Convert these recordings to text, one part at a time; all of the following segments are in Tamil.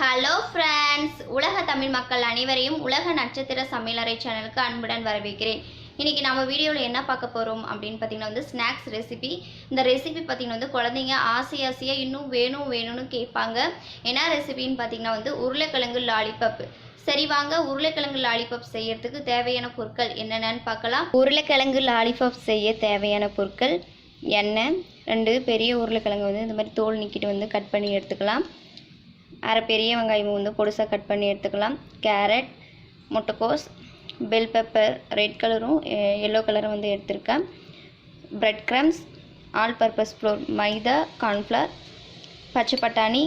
ஹலோ ஃப்ரெண்ட்ஸ், உலக தமிழ் மக்கள் அனைவரையும் உலக நட்சத்திர சமையலறை சேனலுக்கு அன்புடன் வரவேற்கிறேன். இன்றைக்கி நம்ம வீடியோவில் என்ன பார்க்க போகிறோம் அப்படின்னு பார்த்தீங்கன்னா ஸ்நாக்ஸ் ரெசிபி. இந்த ரெசிபி பார்த்திங்கன்னா குழந்தைங்க ஆசையாக இன்னும் வேணும்னு கேட்பாங்க. என்ன ரெசிபின்னு பார்த்தீங்கன்னா உருளைக்கிழங்கு லாலிபப். சரி வாங்க, உருளைக்கிழங்கு லாலிபப் செய்யறதுக்கு தேவையான பொருட்கள் என்னென்னு பார்க்கலாம். உருளைக்கிழங்கு லாலிபப் செய்ய தேவையான பொருட்கள்: எண்ணெய், 2 பெரிய உருளைக்கிழங்கு இந்த மாதிரி தோல் நீக்கிட்டு கட் பண்ணி எடுத்துக்கலாம். அரை பெரிய வெங்காயம் பொடிசாக கட் பண்ணி எடுத்துக்கலாம். கேரட், முட்டைக்கோஸ், பெல் பெப்பர் ரெட் கலரும் எல்லோ கலரும் எடுத்துருக்கேன். Bread crumbs, all purpose flour, maida, cornflour, பச்சை பட்டாணி,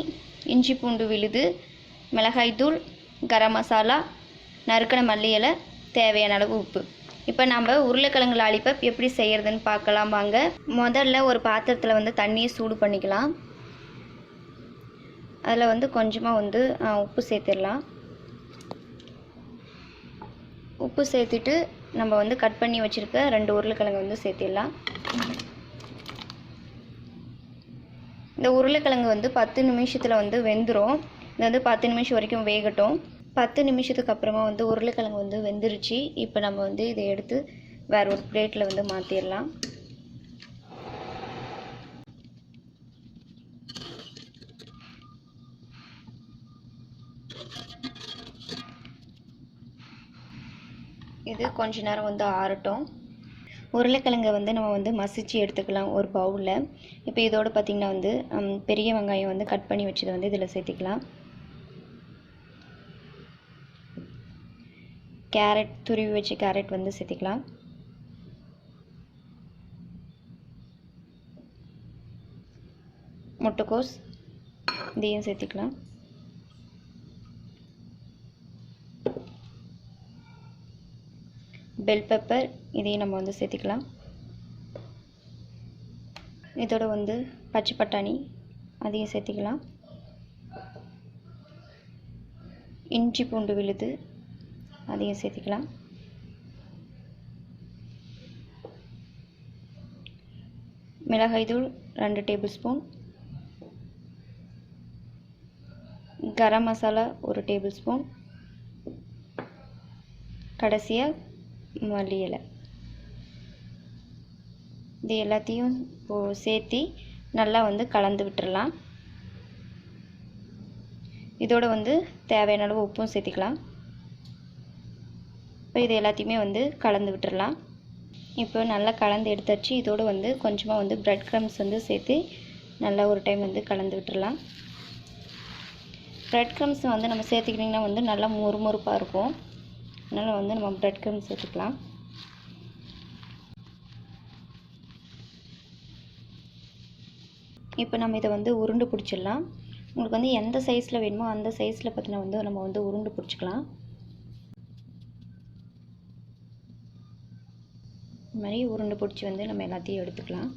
இஞ்சி பூண்டு விழுது, மிளகாய்த்தூள், கரம் மசாலா, நறுக்கின மல்லி இலை, தேவையான அளவு உப்பு. இப்போ நம்ம உருளைக்கிழங்கு லாலிபப் எப்படி செய்கிறதுன்னு பார்க்கலாம் வாங்க. முதல்ல ஒரு பாத்திரத்தில் தண்ணியை சூடு பண்ணிக்கலாம். அதில் கொஞ்சமாக உப்பு சேர்த்துடலாம். உப்பு சேர்த்துட்டு நம்ம கட் பண்ணி வச்சுருக்க 2 உருளைக்கிழங்கு சேர்த்திடலாம். இந்த உருளைக்கிழங்கு 10 நிமிஷத்தில் வெந்துடும். இது 10 நிமிஷம் வரைக்கும் வேகட்டும். 10 நிமிஷத்துக்கு அப்புறமா உருளைக்கிழங்கு வெந்துருச்சு. இப்போ நம்ம இதை எடுத்து வேறு ஒரு பிளேட்டில் மாற்றிடலாம். இது கொஞ்ச நேரம் ஆறட்டும். உருளைக்கிழங்கை நம்ம மசிச்சு எடுத்துக்கலாம் ஒரு பவுலில். இப்போ இதோடு பார்த்திங்கன்னா பெரிய வெங்காயம் கட் பண்ணி வச்சதை இதில் சேர்த்திக்கலாம். கேரட், துருவி வச்சு கேரட் சேர்த்திக்கலாம். முட்டைக்கோஸ் இதையும் சேர்த்திக்கலாம். பெல் பெப்பர் இதையும் நம்ம சேர்த்திக்கலாம். இதோட பச்சை பட்டாணி அதையும் சேர்த்திக்கலாம். இஞ்சி பூண்டு விழுது அதையும் சேர்த்திக்கலாம். மிளகாய்த்தூள் 2 table spoon, garam masala 1 table spoon, கடைசியாக மல்லி இலை. இது எல்லாத்தையும் சேர்த்தி நல்லா கலந்து விட்டுறலாம். இதோட தேவையான அளவு உப்பும் சேர்த்திக்கலாம். இப்போ இது எல்லாத்தையுமே கலந்து விட்டுறலாம். இப்போ நல்லா கலந்து எடுத்தாச்சு. இதோடு கொஞ்சமாக பிரெட் க்ரம்ஸ் சேர்த்து நல்லா ஒரு டைம் கலந்து விட்டுறலாம். பிரெட் க்ரம்ஸ் நம்ம சேர்த்துக்கிட்டிங்கன்னா நல்லா முறுமுறுப்பாக இருக்கும். அதனால் நம்ம பிரெட் க்ரம்ஸ் சேர்த்துக்கலாம். இப்போ நம்ம இதை உருண்டு பிடிச்சிடலாம். உங்களுக்கு எந்த சைஸில் வேணுமோ அந்த சைஸில் பார்த்தீங்கன்னா நம்ம உருண்டு பிடிச்சிக்கலாம். இந்த மாதிரி உருண்டு பிடிச்சி நம்ம எல்லாத்தையும் எடுத்துக்கலாம்.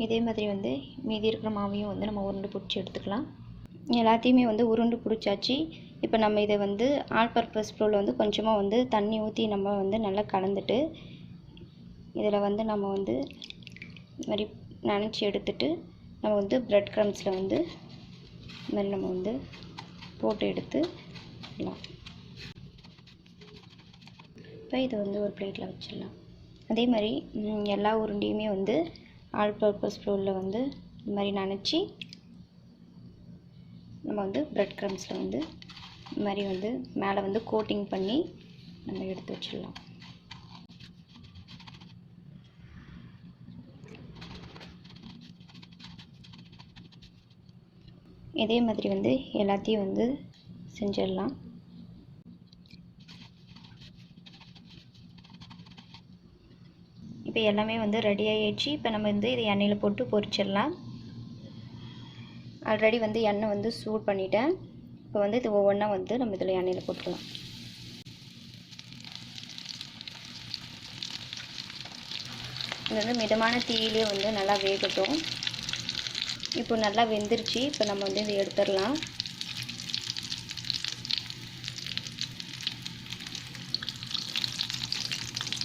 இதே மாதிரி மீதி இருக்கிற மாவையும் நம்ம உருண்டு பிடிச்சி எடுத்துக்கலாம். எல்லாத்தையுமே உருண்டு பிடிச்சாச்சு. இப்போ நம்ம இதை ஆல் பர்பஸ் ஃப்ளோரில் கொஞ்சமாக தண்ணி ஊற்றி நம்ம நல்லா கலந்துட்டு இதில் நம்ம இது மாதிரி நனைச்சி எடுத்துட்டு நம்ம பிரெட் க்ரம்ஸில் இது மாதிரி நம்ம போட்டு எடுத்துக்கலாம். இப்போ இதை ஒரு பிளேட்டில் வச்சிடலாம். அதே மாதிரி எல்லா உருண்டையுமே ஆல் பர்பஸ் ஃப்ளோரில் இந்த மாதிரி நனைச்சி நம்ம பிரெட் க்ரம்ஸில் இந்த மாதிரி மேலே கோட்டிங் பண்ணி நம்ம எடுத்து வச்சிடலாம். இதே மாதிரி எல்லாத்தையும் செஞ்சிடலாம். இப்போ எல்லாமே ரெடி ஆகிடுச்சு. இப்போ நம்ம இதை எண்ணெயில் போட்டு பொரிச்சிடலாம். ஆல்ரெடி எண்ணெய் சூட் பண்ணிட்டேன். இப்போ இது ஒவ்வொன்றா நம்ம இதில் எண்ணெயில் போட்டுக்கலாம். இது வந்து மிதமான தீயிலே வந்து நல்லா வேகட்டும். இப்போ நல்லா வெந்துருச்சு. இப்போ நம்ம வந்து இதை எடுத்துடலாம்.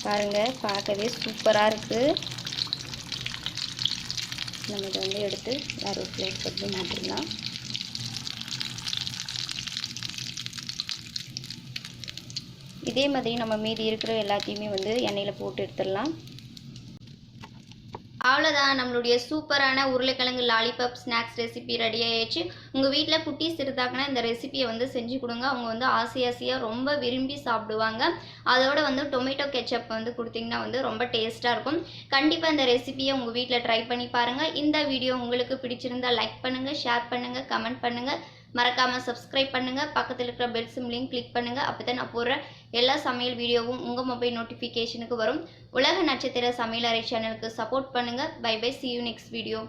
பாருங்கள், பார்க்கவே சூப்பராக இருக்குது. நம்ம இதை வந்து எடுத்து வேறு ஒரு பிளேட் போட்டு மாற்றிடலாம். இதே மாதிரி நம்ம மீதி இருக்கிற எல்லாத்தையுமே வந்து எண்ணெயில் போட்டு எடுத்துடலாம். அவ்வளோதான், நம்மளுடைய சூப்பரான உருளைக்கிழங்கு லாலிபாப் ஸ்நாக்ஸ் ரெசிபி ரெடி ஆயிடுச்சு. உங்கள் வீட்டில் குட்டீஸ் இருந்தாங்கன்னா இந்த ரெசிபியை வந்து செஞ்சு கொடுங்க. அவங்க வந்து ஆசையாக ரொம்ப விரும்பி சாப்பிடுவாங்க. அதோட வந்து டொமேட்டோ கெச்சப் வந்து கொடுத்தீங்கன்னா வந்து ரொம்ப டேஸ்ட்டாக இருக்கும். கண்டிப்பாக இந்த ரெசிபியை உங்கள் வீட்டில் ட்ரை பண்ணி பாருங்கள். இந்த வீடியோ உங்களுக்கு பிடிச்சிருந்தா லைக் பண்ணுங்கள், ஷேர் பண்ணுங்கள், கமெண்ட் பண்ணுங்கள். மறக்காமல் சப்ஸ்கிரைப் பண்ணுங்கள். பக்கத்தில் இருக்கிற பெல் சிம்லையும் கிளிக் பண்ணுங்கள். அப்போ தான் நான் போடுற எல்லா சமையல் வீடியோவும் உங்கள் மொபைல் நோட்டிஃபிகேஷனுக்கு வரும். உலக நட்சத்திர சமையலறை சேனலுக்கு சப்போர்ட் பண்ணுங்கள். Bye bye, see you next video.